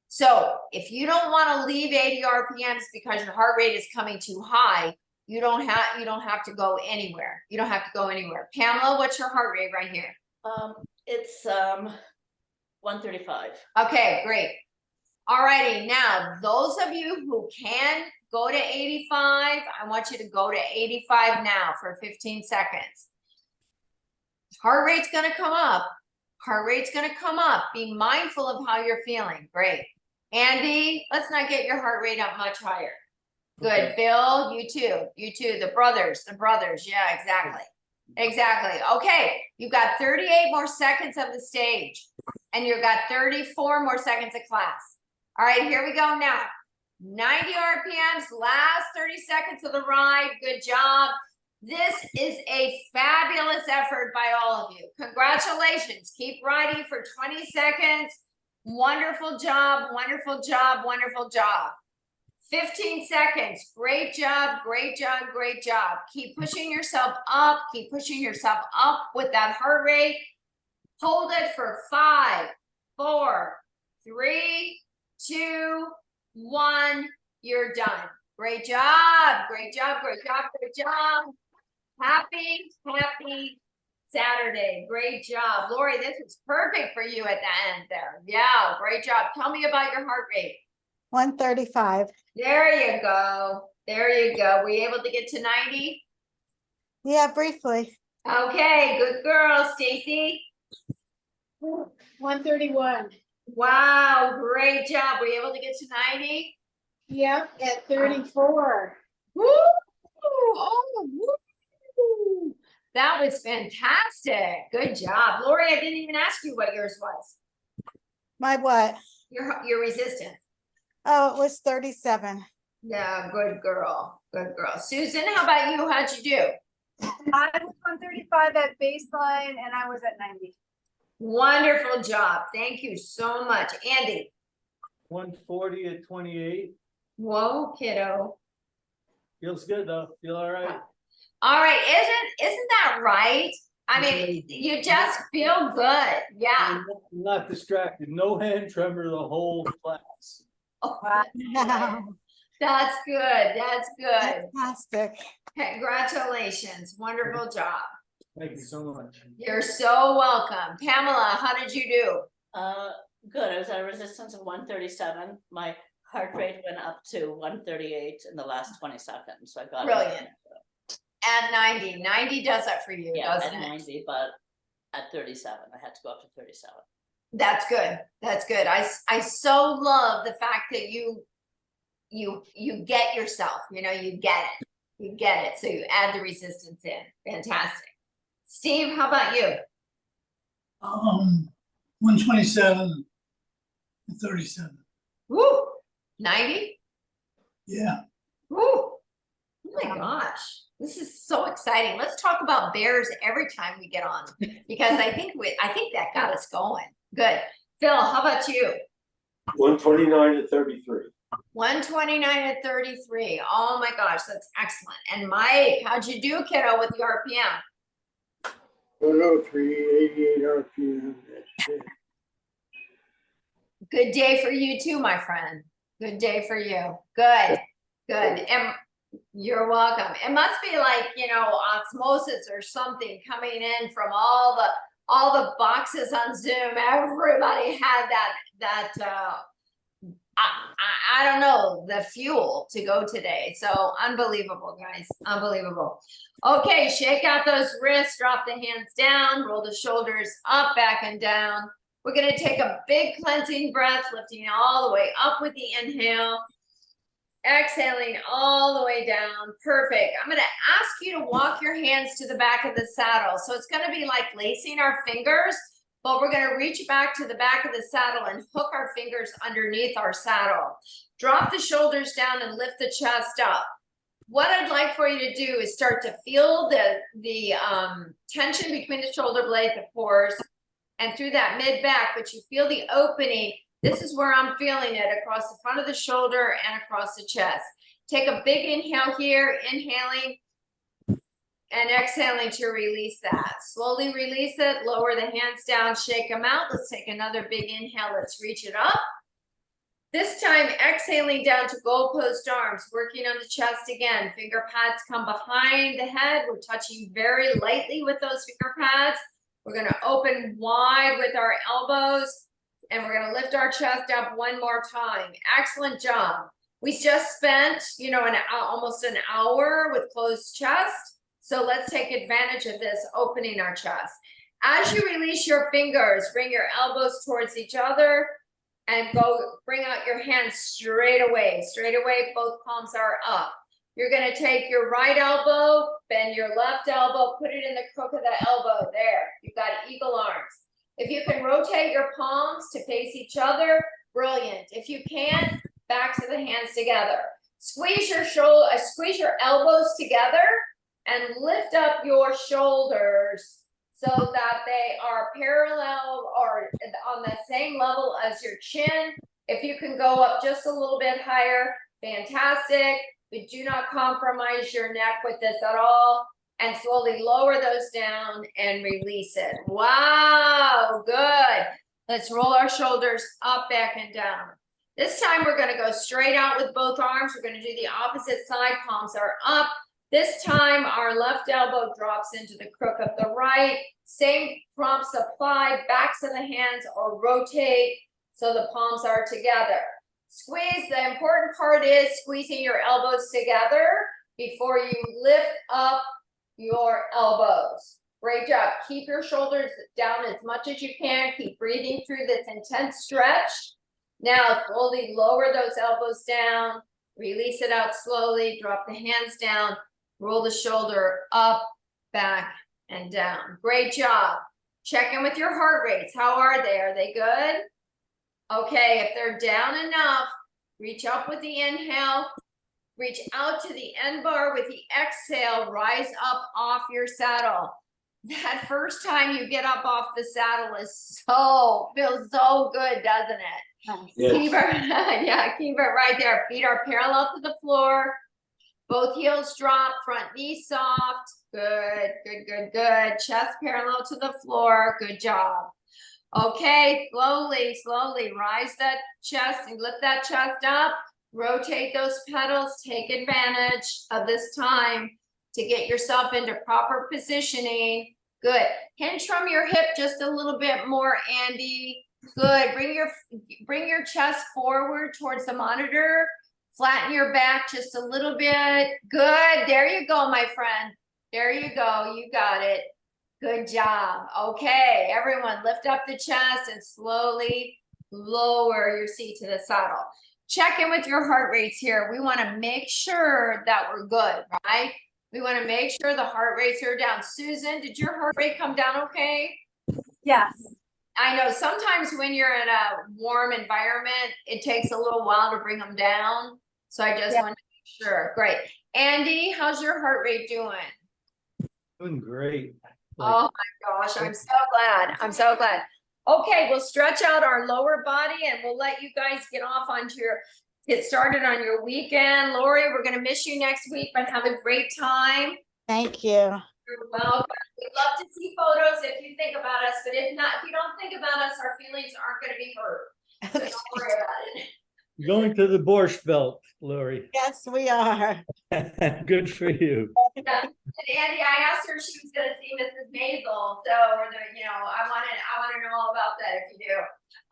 So if you don't want to leave 80 RPMs because your heart rate is coming too high, you don't have to go anywhere. You don't have to go anywhere. Pamela, what's your heart rate right here? It's 135. Okay, great. Alrighty, now those of you who can go to 85. I want you to go to 85 now for 15 seconds. Heart rate's gonna come up. Heart rate's gonna come up. Be mindful of how you're feeling. Great. Andy, let's not get your heart rate up much higher. Good. Okay. Phil, you too. You too. The brothers. Yeah, exactly. Exactly. Okay. You've got 38 more seconds of the stage, and you've got 34 more seconds of class. All right, here we go now. 90 RPMs, last 30 seconds of the ride. Good job. This is a fabulous effort by all of you. Congratulations. Keep riding for 20 seconds. Wonderful job, wonderful job, wonderful job. 15 seconds. Great job, great job, great job. Keep pushing yourself up. Keep pushing yourself up with that heart rate. Hold it for 5, 4, 3, 2, 1. You're done. Great job, great job, great job, great job. Happy Saturday. Great job. Lori, this is perfect for you at the end there. Yeah, great job. Tell me about your heart rate. 135. There you go. There you go. Were you able to get to 90? Yeah, briefly. Okay, good girl, Stacy. 131. Wow, great job. Were you able to get to 90? Yep, at 34. Woo! Oh, woo! That was fantastic. Good job. Lori, I didn't even ask you what yours was. My what? Your resistance. Oh, it was 37. Yeah, good girl. Good girl. Susan, how about you? How'd you do? I was 135 at baseline and I was at 90. Wonderful job. Thank you so much. Andy. 140 at 28. Whoa, kiddo. Feels good though. Feel all right. All right. Isn't that right? I mean, you just feel good. Yeah. I'm not distracted. No hand tremor the whole class. Oh, Wow. that's good. That's good. Fantastic. Congratulations. Wonderful job. Thank you so much. You're so welcome. Pamela, how did you do? Good. I was at a resistance of 137. My heart rate went up to 138 in the last 20 seconds. So I got it. Brilliant. At 90. 90 does that for you, Yeah, doesn't at it? 90, but at 37, I had to go up to 37. That's good. That's good. I so love the fact that you get yourself, you get it. You get it. So you add the resistance in. Fantastic. Steve, how about you? 127 and 37. Woo! 90? Yeah. Woo! Oh my gosh. This is so exciting. Let's talk about bears every time we get on because I think that got us going. Good. Phil, how about you? 129 to 33. 129 at 33. Oh my gosh, that's excellent. And Mike, how'd you do, kiddo, with the RPM? 103, 88 RPM. Good day for you too, my friend. Good day for you. Good. Good. And you're welcome. It must be like, osmosis or something coming in from all the boxes on Zoom. Everybody had that I don't know, the fuel to go today. So unbelievable, guys. Unbelievable. Okay, shake out those wrists, drop the hands down, roll the shoulders up, back and down. We're going to take a big cleansing breath, lifting all the way up with the inhale. Exhaling all the way down. Perfect. I'm going to ask you to walk your hands to the back of the saddle. So it's going to be like lacing our fingers, but we're going to reach back to the back of the saddle and hook our fingers underneath our saddle. Drop the shoulders down and lift the chest up. What I'd like for you to do is start to feel the tension between the shoulder blades, of course, and through that mid back, but you feel the opening. This is where I'm feeling it across the front of the shoulder and across the chest. Take a big inhale here, inhaling and exhaling to release that. Slowly release it, lower the hands down, shake them out. Let's take another big inhale. Let's reach it up. This time, exhaling down to goalpost arms, working on the chest again. Finger pads come behind the head. We're touching very lightly with those finger pads. We're going to open wide with our elbows. And we're going to lift our chest up one more time. Excellent job. We just spent, almost an hour with closed chest. So let's take advantage of this, opening our chest. As you release your fingers, bring your elbows towards each other and bring out your hands straight away. Straight away, both palms are up. You're gonna take your right elbow, bend your left elbow, put it in the crook of the elbow. There, you've got eagle arms. If you can rotate your palms to face each other, brilliant. If you can't, backs of the hands together. Squeeze your elbows together and lift up your shoulders so that they are parallel or on the same level as your chin. If you can go up just a little bit higher, fantastic. But do not compromise your neck with this at all. And slowly lower those down and release it. Wow, good. Let's roll our shoulders up, back, and down. This time we're gonna go straight out with both arms. We're gonna do the opposite side, palms are up. This time our left elbow drops into the crook of the right. Same prompts apply, backs of the hands or rotate so the palms are together. Squeeze, the important part is squeezing your elbows together before you lift up your elbows. Great job. Keep your shoulders down as much as you can. Keep breathing through this intense stretch. Now slowly lower those elbows down, release it out slowly, drop the hands down, roll the shoulder up, back, and down. Great job. Check in with your heart rates. How are they? Are they good? Okay, if they're down enough, reach up with the inhale, reach out to the end bar with the exhale, rise up off your saddle. That first time you get up off the saddle feels so good, doesn't it? Yes. Keep it, keep it right there. Feet are parallel to the floor. Both heels drop, front knee soft. Good, good, good, good. Chest parallel to the floor. Good job. Okay, slowly, slowly rise that chest and lift that chest up. Rotate those pedals. Take advantage of this time to get yourself into proper positioning. Good. Hinge from your hip just a little bit more, Andy. Good. Bring your chest forward towards the monitor. Flatten your back just a little bit. Good. There you go, my friend. There you go. You got it. Good job. Okay, everyone lift up the chest and slowly lower your seat to the saddle. Check in with your heart rates here. We want to make sure that we're good, right? We want to make sure the heart rates are down. Susan, did your heart rate come down okay? Yes. I know sometimes when you're in a warm environment, it takes a little while to bring them down. So I just want to make sure. Great. Andy, how's your heart rate doing? Doing great. Oh my gosh, I'm so glad. I'm so glad. Okay, we'll stretch out our lower body and we'll let you guys get started on your weekend. Lori, we're gonna miss you next week, but have a great time. Thank you. You're welcome. We'd love to see photos if you think about us, but if not, if you don't think about us, our feelings aren't gonna be hurt. So don't worry about it. Going to the Borscht Belt, Lori. Yes, we are. Good for you. Yeah. And Andy, I asked her if she was gonna see Mrs. Maisel, so I wanna know all about that if you do.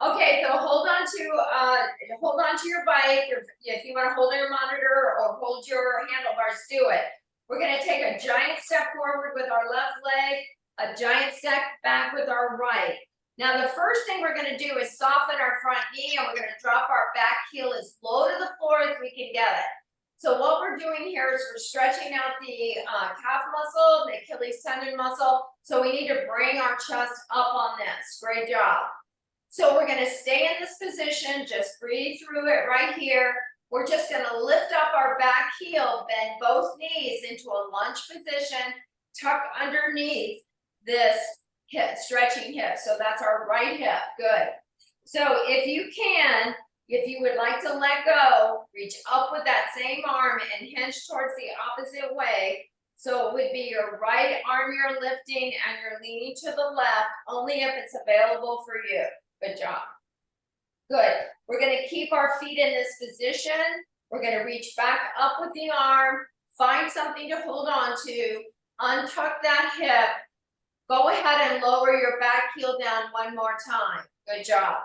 Okay, so hold on to your bike, if you wanna hold your monitor or hold your handlebars, do it. We're gonna take a giant step forward with our left leg, a giant step back with our right. Now, the first thing we're gonna do is soften our front knee and we're gonna drop our back heel as low to the floor as we can get it. So what we're doing here is we're stretching out the calf muscle, the Achilles tendon muscle. So we need to bring our chest up on this. Great job. So we're gonna stay in this position, just breathe through it right here. We're just gonna lift up our back heel, bend both knees into a lunge position, tuck underneath this hip, stretching hip. So that's our right hip, good. So if you would like to let go, reach up with that same arm and hinge towards the opposite way. So it would be your right arm you're lifting and you're leaning to the left, only if it's available for you. Good job. Good. We're gonna keep our feet in this position. We're gonna reach back up with the arm, find something to hold on to, untuck that hip. Go ahead and lower your back heel down one more time. Good job.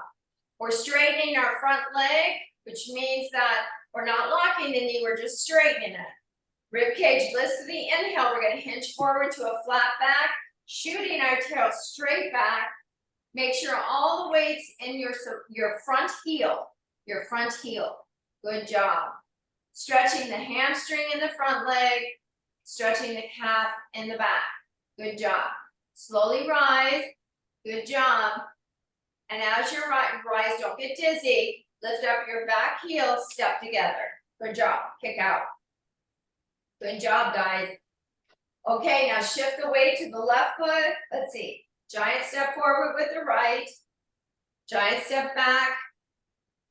We're straightening our front leg, which means that We're not locking the knee, we're just straightening it. Rib cage lifts to the inhale, we're gonna hinge forward to a flat back, shooting our tail straight back. Make sure all the weight's in your front heel, Good job. Stretching the hamstring in the front leg, stretching the calf in the back. Good job. Slowly rise. Good job. And as you rise, don't get dizzy. Lift up your back heel, step together. Good job. Kick out. Good job, guys. Okay, now shift the weight to the left foot. Let's see. Giant step forward with the right. Giant step back.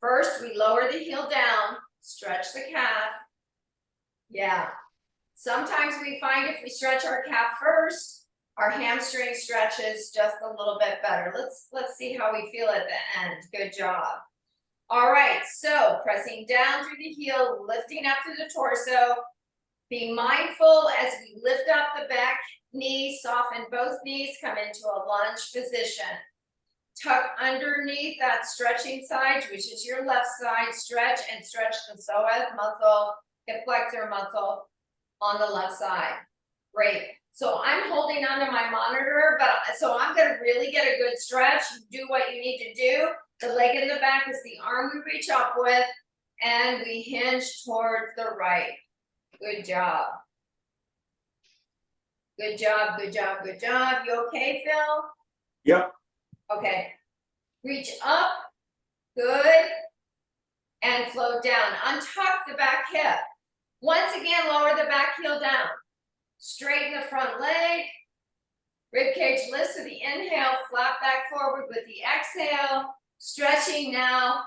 First, we lower the heel down. Stretch the calf. Yeah. Sometimes we find if we stretch our calf first, our hamstring stretches just a little bit better. Let's see how we feel at the end. Good job. All right, so pressing down through the heel, lifting up through the torso. Be mindful as we lift up the back knee, soften both knees, come into a lunge position. Tuck underneath that stretching side, which is your left side, stretch and stretch the psoas muscle, hip flexor muscle on the left side. Great. So I'm holding onto my monitor, so I'm gonna really get a good stretch. You do what you need to do. The leg in the back is the arm we reach up with, and we hinge towards the right. Good job. Good job, good job, good job. You okay, Phil? Yep. Okay. Reach up. Good. And float down. Untuck the back hip. Once again, lower the back heel down. Straighten the front leg. Rib cage lifts to the inhale, flat back forward with the exhale. Stretching now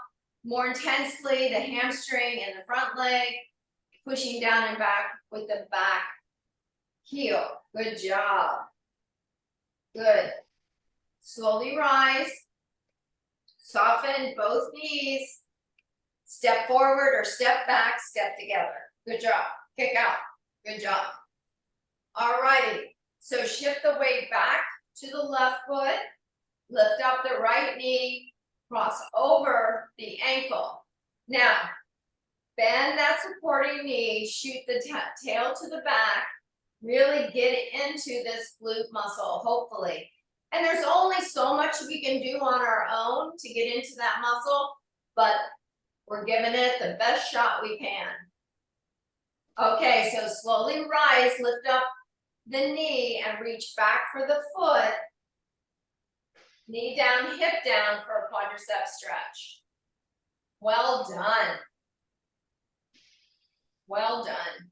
more intensely the hamstring and the front leg. Pushing down and back with the back heel. Good job. Good. Slowly rise. Soften both knees. Step forward or step back, step together. Good job. Kick out. Good job. All righty. So shift the weight back to the left foot. Lift up the right knee. Cross over the ankle. Now, bend that supporting knee. Shoot the tail to the back. Really get into this glute muscle, hopefully. And there's only so much we can do on our own to get into that muscle, but we're giving it the best shot we can. Okay, so slowly rise, lift up the knee and reach back for the foot. Knee down, hip down for a quadricep stretch. Well done. Well done.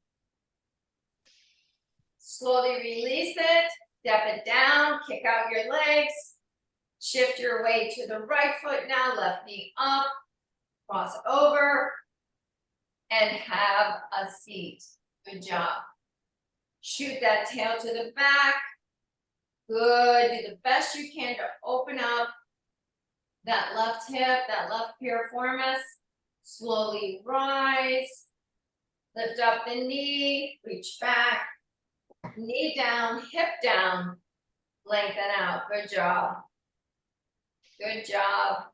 Slowly release it, step it down, kick out your legs. Shift your weight to the right foot now, left knee up, cross over, and have a seat. Good job. Shoot that tail to the back. Good, do the best you can to open up that left hip, that left piriformis. Slowly rise, lift up the knee, reach back, knee down, hip down, lengthen out. Good job. Good job.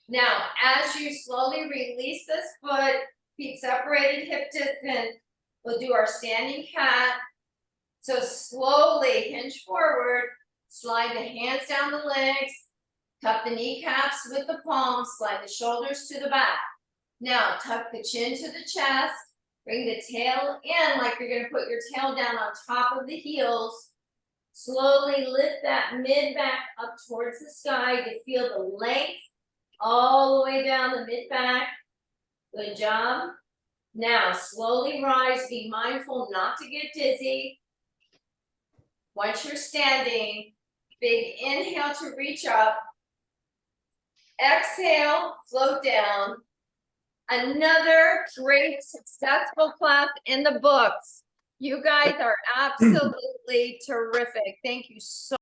Now, as you slowly release this foot, feet separated, hip distance, we'll do our standing cat. So slowly hinge forward, slide the hands down the legs, tuck the kneecaps with the palms, slide the shoulders to the back. Now, tuck the chin to the chest, bring the tail in like you're gonna put your tail down on top of the heels. Slowly lift that mid-back up towards the sky to feel the length all the way down the mid-back. Good job. Now, slowly rise, be mindful not to get dizzy. Once you're standing, big inhale to reach up. Exhale, float down. Another great successful class in the books. You guys are absolutely terrific. Thank you so